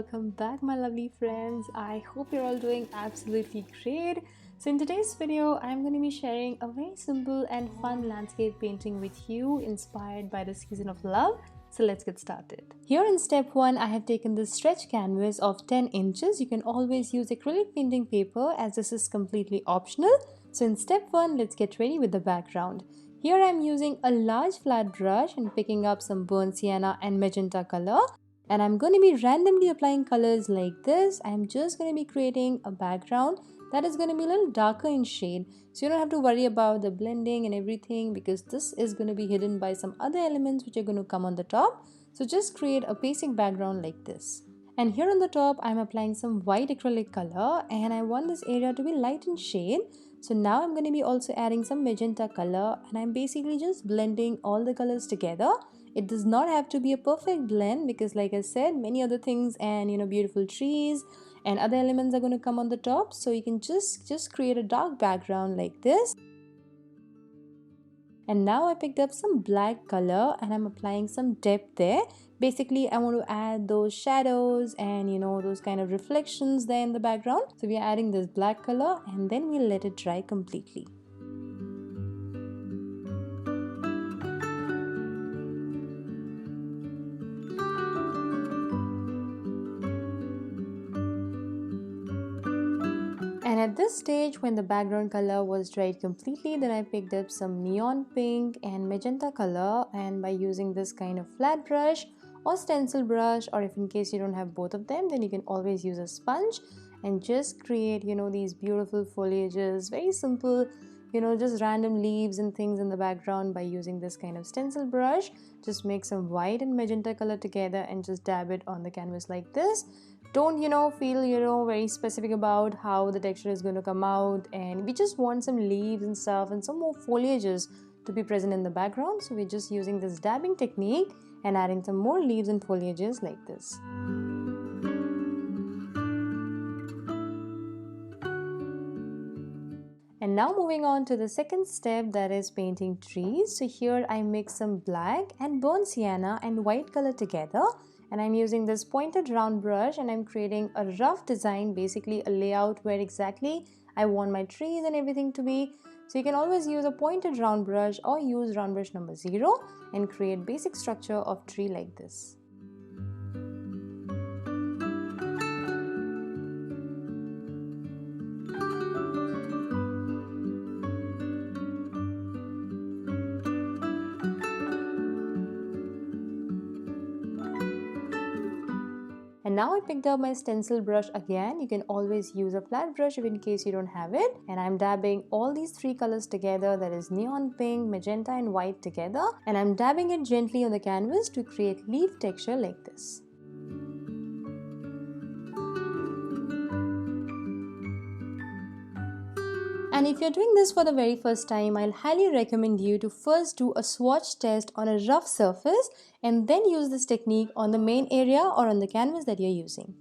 welcome back my lovely friends. I hope you're all doing absolutely great. So in today's video, I'm going to be sharing a very simple and fun landscape painting with you inspired by the season of love. So let's get started. Here in step 1, I have taken this stretch canvas of 10 inches. You can always use acrylic painting paper as this is completely optional. So in step 1, let's get ready with the background. Here I'm using a large flat brush and picking up some burnt sienna and magenta color. And I'm going to be randomly applying colors like this. I'm just going to be creating a background that is going to be a little darker in shade. So you don't have to worry about the blending and everything because this is going to be hidden by some other elements which are going to come on the top. So just create a basic background like this. And here on the top, I'm applying some white acrylic color and I want this area to be light in shade. So now I'm going to be also adding some magenta color and I'm basically just blending all the colors together. It does not have to be a perfect blend because like I said, many other things and beautiful trees and other elements are going to come on the top. So you can just create a dark background like this. And now I picked up some black color and I'm applying some depth there. Basically, I want to add those shadows and those kind of reflections there in the background. So we are adding this black color and then we'll let it dry completely. And at this stage, when the background color was dried completely, then I picked up some neon pink and magenta color, and by using this kind of flat brush or stencil brush, or if in case you don't have both of them, then you can always use a sponge and just create these beautiful foliages, very simple, just random leaves and things in the background by using this kind of stencil brush. Just make some white and magenta color together and just dab it on the canvas like this. Don't feel very specific about how the texture is going to come out, and we just want some leaves and stuff and some more foliages to be present in the background. So we're just using this dabbing technique and adding some more leaves and foliages like this. And now moving on to the second step, that is painting trees. So here I mix some black and burnt sienna and white color together. And I'm using this pointed round brush and I'm creating a rough design, basically a layout where exactly I want my trees and everything to be. So you can always use a pointed round brush or use round brush number 0 and create basic structure of tree like this. And now I picked up my stencil brush again. You can always use a flat brush if in case you don't have it. And I'm dabbing all these 3 colors together, that is neon pink, magenta and white together. And I'm dabbing it gently on the canvas to create leaf texture like this. And if you're doing this for the very first time, I'll highly recommend you to first do a swatch test on a rough surface and then use this technique on the main area or on the canvas that you're using.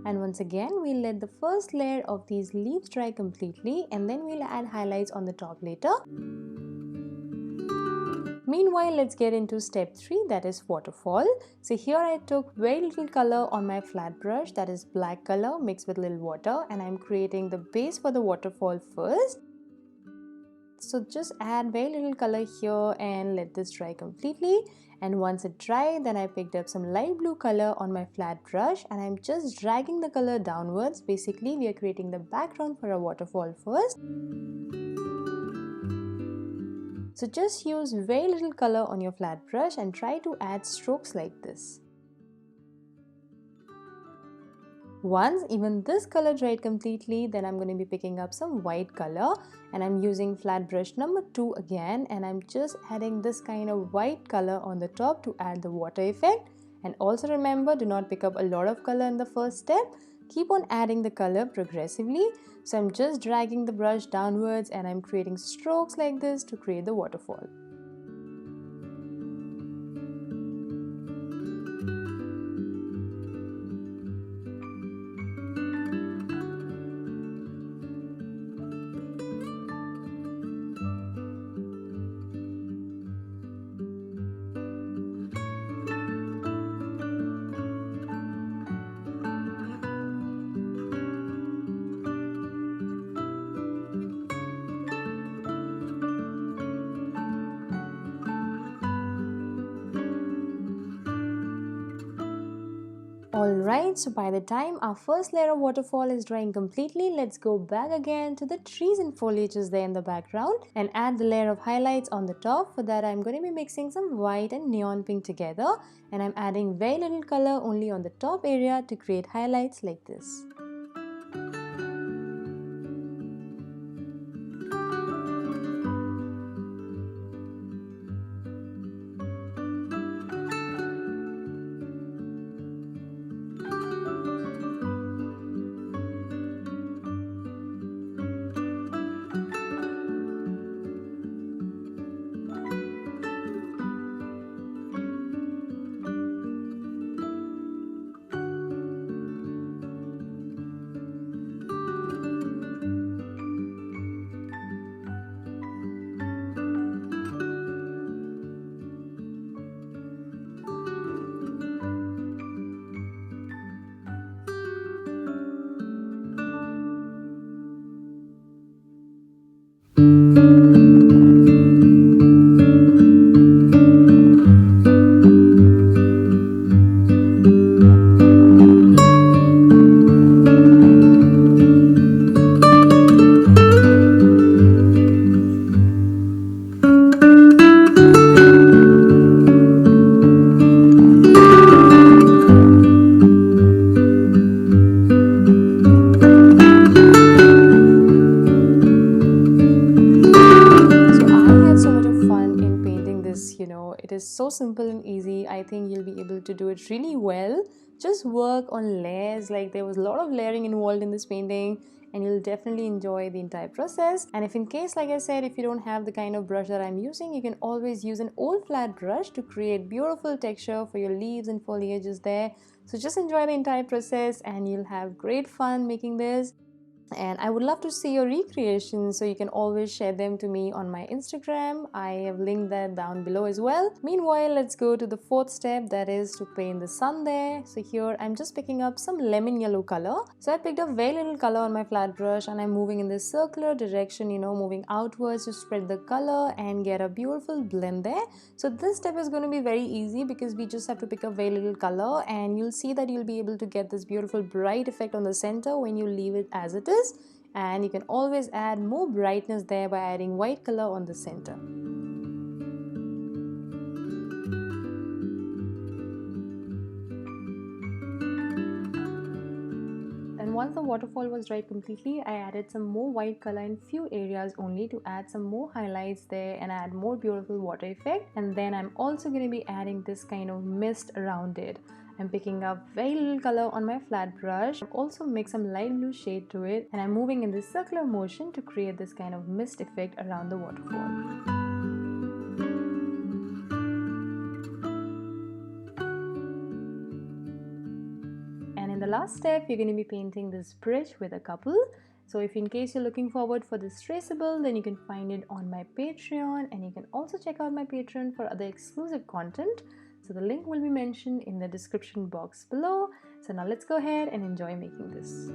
And once again, we'll let the first layer of these leaves dry completely and then we'll add highlights on the top later. Meanwhile, let's get into step 3, that is waterfall. So here I took very little color on my flat brush, that is black color mixed with little water, and I'm creating the base for the waterfall first. So just add very little color here and let this dry completely. And once it dried, then I picked up some light blue color on my flat brush and I'm just dragging the color downwards. Basically, we are creating the background for a waterfall first. So just use very little color on your flat brush and try to add strokes like this. Once even this color dried completely, then I'm going to be picking up some white color and I'm using flat brush number 2 again, and I'm just adding this kind of white color on the top to add the water effect. And also remember, do not pick up a lot of color in the first step. Keep on adding the color progressively. So I'm just dragging the brush downwards and I'm creating strokes like this to create the waterfall. Alright, so by the time our first layer of waterfall is drying completely, let's go back again to the trees and foliages there in the background and add the layer of highlights on the top. For that, I'm going to be mixing some white and neon pink together, and I'm adding very little color only on the top area to create highlights like this. It is so simple and easy. I think you'll be able to do it really well. Just work on layers. Like, there was a lot of layering involved in this painting, and you'll definitely enjoy the entire process. And if in case, like I said, if you don't have the kind of brush that I'm using, you can always use an old flat brush to create beautiful texture for your leaves and foliages there. So just enjoy the entire process and you'll have great fun making this. And I would love to see your recreations, so you can always share them to me on my Instagram. I have linked that down below as well. Meanwhile, let's go to the fourth step, that is to paint the sun there. So here I'm just picking up some lemon yellow color. So I picked up very little color on my flat brush and I'm moving in this circular direction, moving outwards to spread the color and get a beautiful blend there. So this step is going to be very easy because we just have to pick up very little color, and you'll see that you'll be able to get this beautiful bright effect on the center when you leave it as it is. And you can always add more brightness there by adding white color on the center. And once the waterfall was dried completely, I added some more white color in few areas only to add some more highlights there and add more beautiful water effect. And then I'm also going to be adding this kind of mist around it. I'm picking up very little color on my flat brush. I've also mixed some light blue shade to it, and I'm moving in this circular motion to create this kind of mist effect around the waterfall. And in the last step, you're going to be painting this bridge with a couple. So if in case you're looking forward for this traceable, then you can find it on my Patreon, and you can also check out my Patreon for other exclusive content. So the link will be mentioned in the description box below. So now let's go ahead and enjoy making this.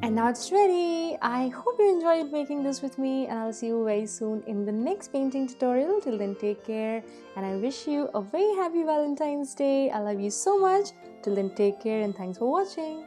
And now it's ready. I hope you enjoyed making this with me, and I'll see you very soon in the next painting tutorial. Till then, take care, and I wish you a very happy Valentine's Day. I love you so much. Till then, take care and thanks for watching.